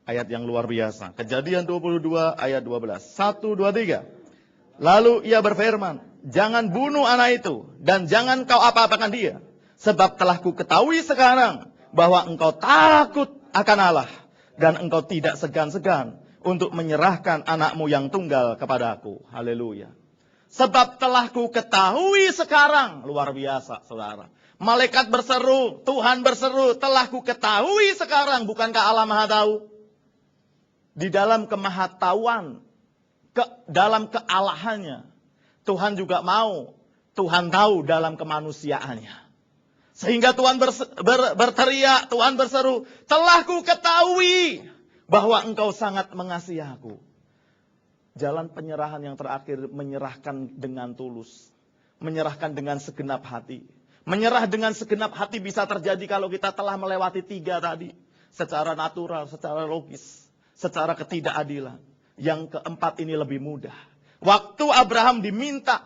Ayat yang luar biasa. Kejadian 22 ayat 12. 1, 2, 3. Lalu ia berfirman, jangan bunuh anak itu dan jangan kau apa-apakan dia. Sebab telah ku ketahui sekarang bahwa engkau takut akan Allah dan engkau tidak segan-segan untuk menyerahkan anakmu yang tunggal kepadaku. Haleluya. Sebab telah ku ketahui sekarang. Luar biasa, saudara. Malaikat berseru, Tuhan berseru, telah ku ketahui sekarang. Bukankah Allah Maha Tahu? Di dalam kemahatauan, dalam kealahannya, Tuhan juga mau, Tuhan tahu dalam kemanusiaannya. Sehingga Tuhan berteriak, Tuhan berseru, telah ku ketahui bahwa engkau sangat mengasihi aku. Jalan penyerahan yang terakhir, menyerahkan dengan tulus. Menyerahkan dengan segenap hati. Menyerah dengan segenap hati bisa terjadi kalau kita telah melewati 3 tadi. Secara natural, secara logis, secara ketidakadilan. Yang keempat ini lebih mudah. Waktu Abraham diminta,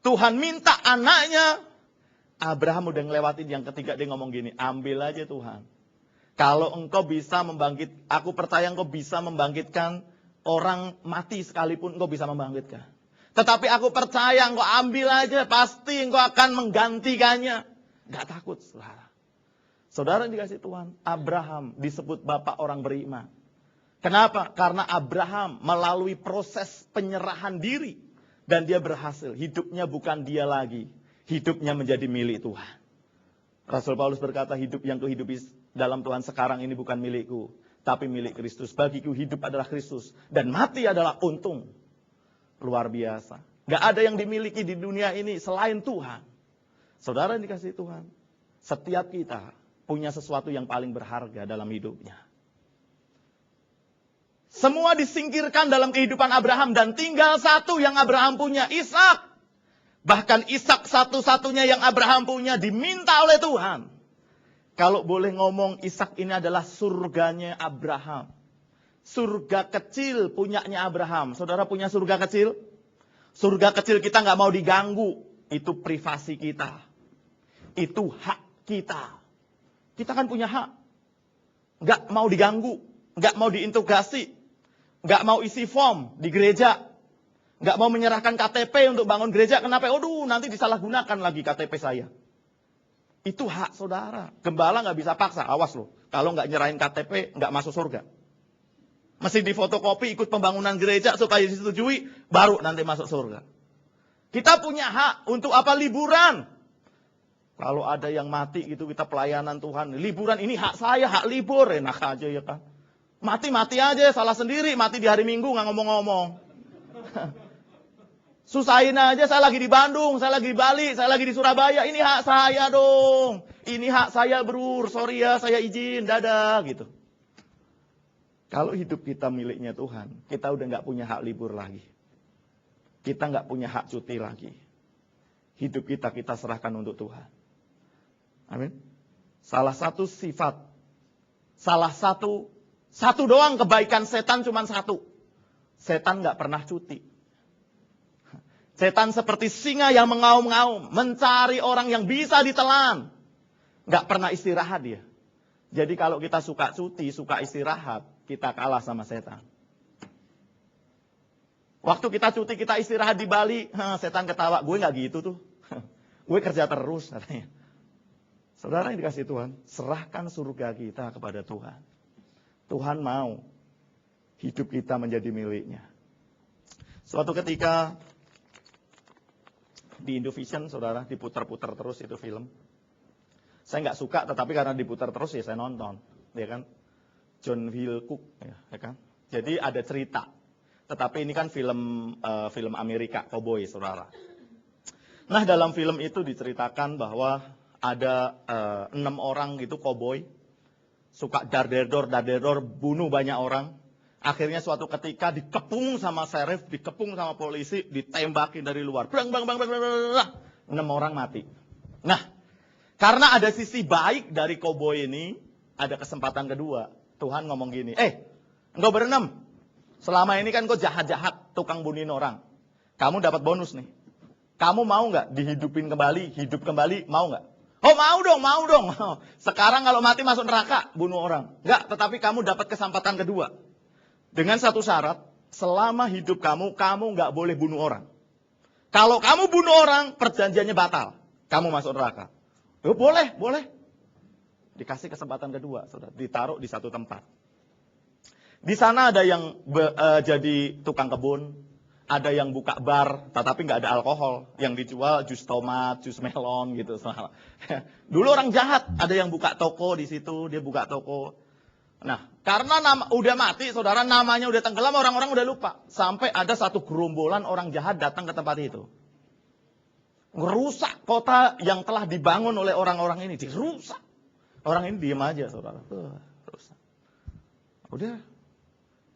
Tuhan minta anaknya, Abraham udah ngelewatin yang ketiga, dia ngomong gini, ambil aja Tuhan. Kalau engkau bisa aku percaya engkau bisa membangkitkan orang mati sekalipun engkau bisa membangkitkan. Tetapi aku percaya engkau ambil aja, pasti engkau akan menggantikannya. Gak takut, saudara. Saudara yang dikasih Tuhan, Abraham disebut bapak orang beriman. Kenapa? Karena Abraham melalui proses penyerahan diri. Dan dia berhasil, hidupnya bukan dia lagi. Hidupnya menjadi milik Tuhan. Rasul Paulus berkata, hidup yang kuhidupi dalam Tuhan sekarang ini bukan milikku, tapi milik Kristus. Bagiku hidup adalah Kristus dan mati adalah untung. Luar biasa. Gak ada yang dimiliki di dunia ini selain Tuhan. Saudara yang dikasihi Tuhan, setiap kita punya sesuatu yang paling berharga dalam hidupnya. Semua disingkirkan dalam kehidupan Abraham dan tinggal satu yang Abraham punya, Ishak. Bahkan Ishak satu-satunya yang Abraham punya diminta oleh Tuhan. Kalau boleh ngomong, Ishak ini adalah surganya Abraham. Surga kecil punyanya Abraham. Saudara punya surga kecil? Surga kecil kita nggak mau diganggu. Itu privasi kita. Itu hak kita. Kita kan punya hak. Nggak mau diganggu. Nggak mau diintegrasi. Nggak mau isi form di gereja. Nggak mau menyerahkan KTP untuk bangun gereja. Kenapa? Aduh, nanti disalahgunakan lagi KTP saya. Itu hak saudara. Gembala nggak bisa paksa. Awas loh. Kalau nggak nyerahin KTP, nggak masuk surga. Mesti difotokopi ikut pembangunan gereja supaya disetujui, baru nanti masuk surga. Kita punya hak untuk apa? Liburan. Kalau ada yang mati gitu, kita pelayanan Tuhan. Liburan ini hak saya, hak libur. Enak aja ya kan. Mati-mati aja, salah sendiri. Mati di hari Minggu nggak ngomong-ngomong. Susahin aja, saya lagi di Bandung, saya lagi di Bali, saya lagi di Surabaya. Ini hak saya dong. Ini hak saya bro, sorry ya, saya izin, dadah gitu. Kalau hidup kita miliknya Tuhan, kita udah gak punya hak libur lagi. Kita gak punya hak cuti lagi. Hidup kita serahkan untuk Tuhan. Amin. Salah satu sifat, satu doang kebaikan setan cuma satu. Setan gak pernah cuti. Setan seperti singa yang mengaum-ngaum, mencari orang yang bisa ditelan. Gak pernah istirahat dia. Jadi kalau kita suka cuti, suka istirahat, kita kalah sama setan. Waktu kita cuti, kita istirahat di Bali, setan ketawa, gue gak gitu tuh. Gue kerja terus katanya. Saudara yang dikasih Tuhan, serahkan surga kita kepada Tuhan. Tuhan mau hidup kita menjadi miliknya. Suatu ketika di Indovision, saudara, diputar-putar terus itu film. Saya nggak suka, tetapi karena diputar terus ya saya nonton, ya kan? John Wilcock, ya kan? Jadi ada cerita, tetapi ini kan film Amerika, cowboy, saudara. Nah, dalam film itu diceritakan bahwa ada 6 orang gitu koboi, suka dar-der-dor, bunuh banyak orang. Akhirnya suatu ketika dikepung sama sheriff, dikepung sama polisi, ditembakin dari luar. Bang, 6 orang mati. Nah, karena ada sisi baik dari koboi ini, ada kesempatan kedua. Tuhan ngomong gini, engkau berenam. Selama ini kan kau jahat-jahat, tukang bunuhin orang. Kamu dapat bonus nih. Kamu mau nggak dihidupin kembali, hidup kembali, mau nggak? Oh mau dong. Sekarang kalau mati masuk neraka, bunuh orang. Nggak, tetapi kamu dapat kesempatan kedua. Dengan satu syarat, selama hidup kamu nggak boleh bunuh orang. Kalau kamu bunuh orang, perjanjiannya batal. Kamu masuk neraka. Oh, boleh. Dikasih kesempatan kedua, saudara. Ditaruh di satu tempat. Di sana ada yang jadi tukang kebun. Ada yang buka bar, tetapi nggak ada alkohol. Yang dijual jus tomat, jus melon gitu. Dulu orang jahat, ada yang buka toko di situ, dia buka toko. Nah, karena udah mati, saudara, namanya udah tenggelam, orang-orang udah lupa. Sampai ada satu gerombolan orang jahat datang ke tempat itu. Ngerusak kota yang telah dibangun oleh orang-orang ini, dirusak. Orang ini diem aja, saudara. Rusak. Udah.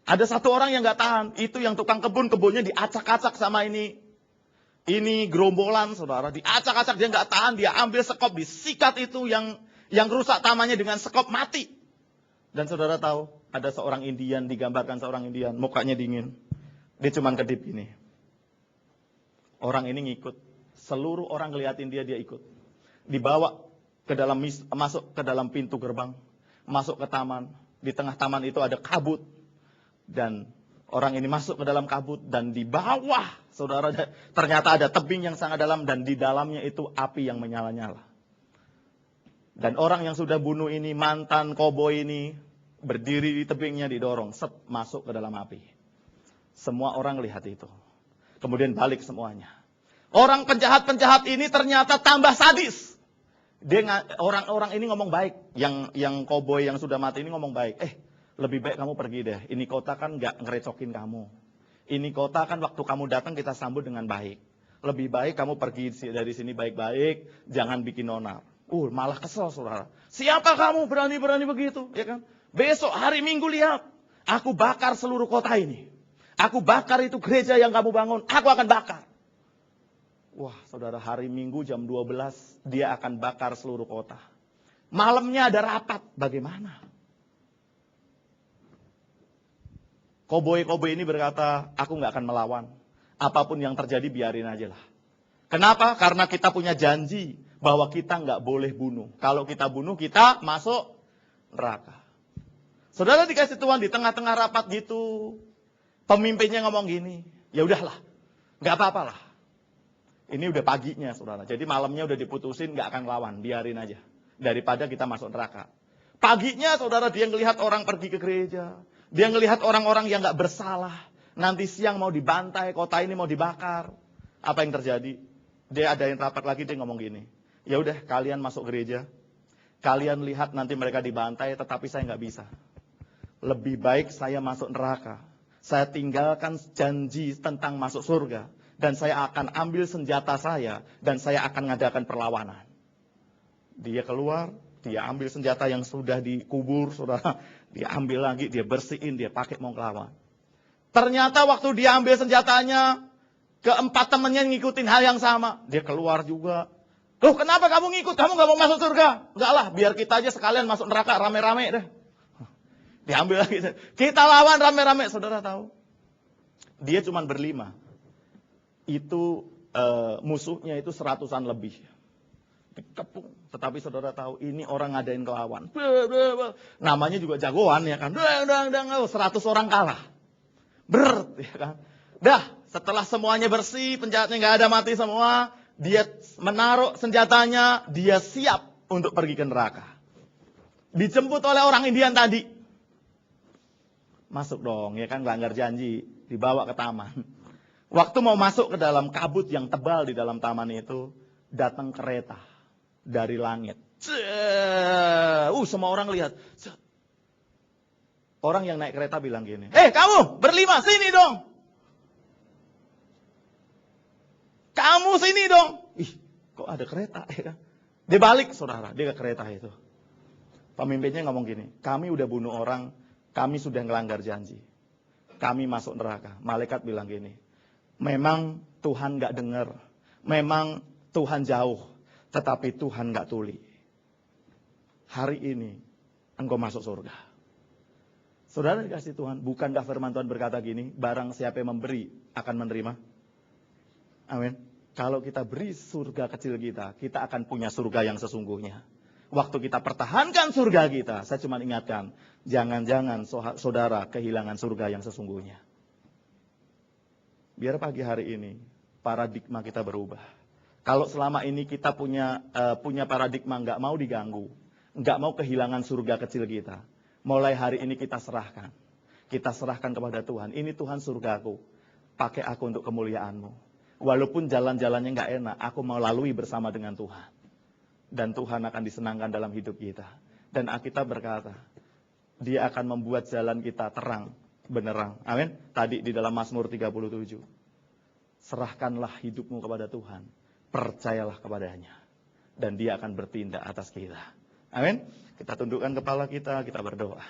Ada satu orang yang nggak tahan, itu yang tukang kebunnya diacak-acak sama ini. Ini gerombolan, saudara, diacak-acak, dia nggak tahan, dia ambil sekop, disikat itu yang rusak tamannya dengan sekop, mati. Dan saudara tahu, ada seorang Indian, digambarkan seorang Indian, mukanya dingin. Dia cuma kedip ini. Orang ini ngikut, seluruh orang ngeliatin dia ikut. Dibawa ke dalam, masuk ke dalam pintu gerbang, masuk ke taman. Di tengah taman itu ada kabut. Dan orang ini masuk ke dalam kabut dan di bawah, saudara, ternyata ada tebing yang sangat dalam dan di dalamnya itu api yang menyala-nyala. Dan orang yang sudah bunuh ini, mantan koboi ini, berdiri di tebingnya didorong, masuk ke dalam api. Semua orang lihat itu. Kemudian balik semuanya. Orang penjahat-penjahat ini ternyata tambah sadis. Orang-orang ini ngomong baik. Yang koboi yang sudah mati ini ngomong baik. Lebih baik kamu pergi deh. Ini kota kan nggak ngerecokin kamu. Ini kota kan waktu kamu datang kita sambut dengan baik. Lebih baik kamu pergi dari sini baik-baik. Jangan bikin onar. Malah kesel, saudara. Siapa kamu berani-berani begitu? Ya kan? Besok hari Minggu lihat. Aku bakar seluruh kota ini. Aku bakar itu gereja yang kamu bangun. Aku akan bakar. Wah, saudara, hari Minggu jam 12 dia akan bakar seluruh kota. Malamnya ada rapat. Bagaimana? Koboi-koboi ini berkata, aku nggak akan melawan. Apapun yang terjadi biarin aja lah. Kenapa? Karena kita punya janji bahwa kita nggak boleh bunuh. Kalau kita bunuh, kita masuk neraka. Saudara dikasih Tuhan di tengah-tengah rapat gitu. Pemimpinnya ngomong gini, ya udahlah, nggak apa-apa lah. Ini udah paginya, saudara. Jadi malamnya udah diputusin, nggak akan lawan, biarin aja. Daripada kita masuk neraka. Paginya, saudara, dia ngelihat orang pergi ke gereja. Dia ngelihat orang-orang yang nggak bersalah. Nanti siang mau dibantai, kota ini mau dibakar. Apa yang terjadi? Dia adain rapat lagi, dia ngomong gini. Ya udah, kalian masuk gereja. Kalian lihat nanti mereka dibantai, tetapi saya nggak bisa. Lebih baik saya masuk neraka. Saya tinggalkan janji tentang masuk surga. Dan saya akan ambil senjata saya. Dan saya akan ngadakan perlawanan. Dia keluar. Dia ambil senjata yang sudah dikubur, saudara. Dia ambil lagi, dia bersihin, dia pakai mau ngelawan. Ternyata waktu dia ambil senjatanya, keempat temannya ngikutin hal yang sama. Dia keluar juga. Loh, kenapa kamu ngikut? Kamu gak mau masuk surga? Enggak lah, biar kita aja sekalian masuk neraka rame-rame deh. Diambil lagi. Kita lawan rame-rame, saudara tahu. Dia cuma berlima. Itu musuhnya itu 100-an lebih. Dikepung. Tetapi saudara tahu, ini orang ngadain kelawan. Namanya juga jagoan, ya kan. 100 orang kalah. Ya kan. Dah, setelah semuanya bersih, penjahatnya nggak ada mati semua, dia menaruh senjatanya, dia siap untuk pergi ke neraka. Dijemput oleh orang Indian tadi. Masuk dong, ya kan, melanggar janji. Dibawa ke taman. Waktu mau masuk ke dalam kabut yang tebal di dalam taman itu, datang kereta dari langit. Semua orang lihat. Orang yang naik kereta bilang gini, kamu berlima, sini dong. Kamu sini dong. ada kereta, ya kan? Dia balik, saudara, dia ke kereta itu. Pemimpinnya ngomong gini, kami udah bunuh orang, kami sudah ngelanggar janji. Kami masuk neraka. Malaikat bilang gini, memang Tuhan gak dengar, memang Tuhan jauh, tetapi Tuhan gak tuli. Hari ini, engkau masuk surga. Saudara dikasih Tuhan, bukankah firman Tuhan berkata gini, barang siapa yang memberi akan menerima? Amin. Kalau kita beri surga kecil kita, kita akan punya surga yang sesungguhnya. Waktu kita pertahankan surga kita, saya cuma ingatkan, jangan-jangan saudara kehilangan surga yang sesungguhnya. Biar pagi hari ini, paradigma kita berubah. Kalau selama ini kita punya paradigma nggak mau diganggu, nggak mau kehilangan surga kecil kita, mulai hari ini kita serahkan. Kita serahkan kepada Tuhan, ini Tuhan surgaku, pakai aku untuk kemuliaan-Mu. Walaupun jalan-jalannya nggak enak, aku mau lalui bersama dengan Tuhan. Dan Tuhan akan disenangkan dalam hidup kita. Dan Alkitab berkata, Dia akan membuat jalan kita terang, benerang. Amin. Tadi di dalam Mazmur 37. Serahkanlah hidupmu kepada Tuhan. Percayalah kepadanya. Dan Dia akan bertindak atas kita. Amin. Kita tundukkan kepala kita berdoa.